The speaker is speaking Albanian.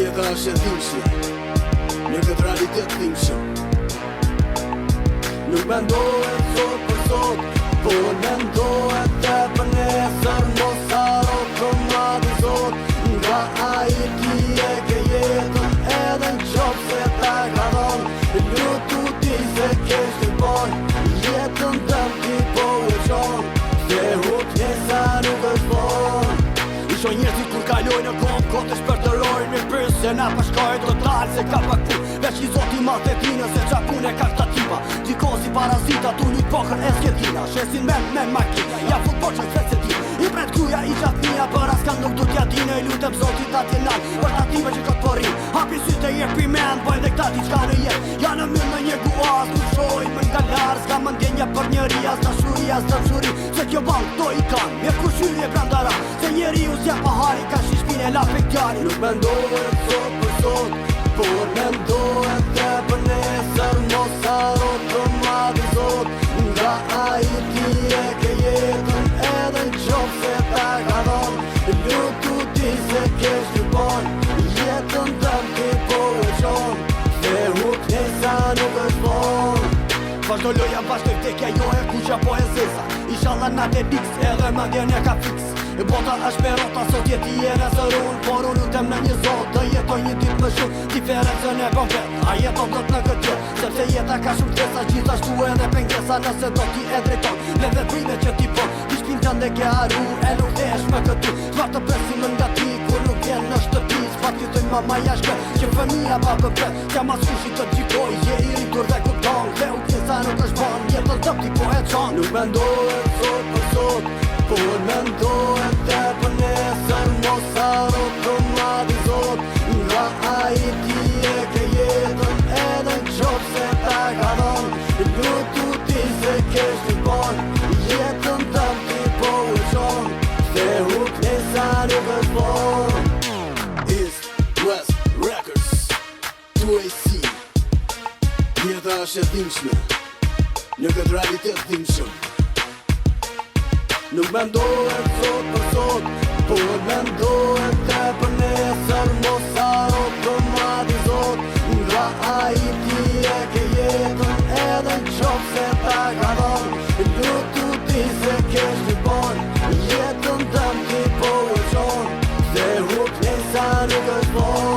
Jeta është e dhimbshme në këtë realitet dhimbshëm. Nuk mendohet sot për sot, po mendohet te për nesër. Mos haro komadi zot, nga ai ti e ke jetën, edhe n'qoftë se ta ka dhënë. Lutu ti se ke shtypon, jetën tëm ti po e qon, se hutesa nuk është bon. Isho njerëzit kur kaloj në kom, kote shpërtërojnë në pyrë, se na pashkoj total se ka pak pu. Veç i zoti ma të tina, se qa pune ka këta tipa. Diko si parazita, tu një pokër e s'ketina. Shesin me makina, ja futbol që s've se ti. I pret kruja i qatnia, për askan nuk du t'ja dine. I lutem zotit atje nal, për t'ative që këtë porin. Hapi syte jepi men, bojnë dhe këta t'i qka në jet. Ja në mjën me një guaz, nuk shoj me nga larë. S'ka më ndjenja për njëri, as dashuri, as dashuri. Se kjo bank, to i kan, mirë kur shyrje brandara. Se njeri u s'ja pahari, ka shishpine la pektjari. Nuk mendohet sot për sot, por mendohet te për nesër. Mos haro komadi zot, nga ai ti e ke jetën, edhe n'qoftë se ta ka dhënë. Lutu ti se ke shtypon, jetën tëm ti po e qon, se hutesa nuk është bon. Vazhdo loja, vazhdo vdekja joja, kuqa po e zeza. Inshallah na te diks, edhe mandjen e ka fix. Bota është me rota, sot jeti e në zërun, por unë lutem në një zot, të jetoj një dit më shumë. Diferencën e bën vet, a jeton dhët në këtë jet, sepse jeta ka shumë tresa, gjithashtu edhe pengesa. Nëse do ti e drejton, me veprime që ti po, ti shpin të ndeke haru, e nuk desh me këtu. Zvar të presim nga ti, kur nuk vjen në shtëpi. S'pat t'jutoj mama jashke, që fëmija pa pëpët, t'ja mas kushit të gjikoj, je i rritur dhe kupton, dhe u tjesa nuk është ban, jetën tëm ti po e qon. Nuk mendohet sot për sot, por mendohet te për nesër. Mos haro komadi zot, nga ai ti e ke jetën, edhe n'qoftë se ta ka dhënë. Lutu ti se ke shtypon, jetën tëm ti po e qon, se hutesa nuk është bon. East West Records, 2AC. Jeta është e dhimbshme në këtë realitet dhimbshëm. Nuk mendohet sot për sot, por mendohet te për nesër. Mos haro komadi zot, nga ai ti e ke jetën, edhe n'qoftë se ta ka dhënë. Lutu ti se ke shtypon, jetën tëm ti po e qon, se hutesa nuk është bon.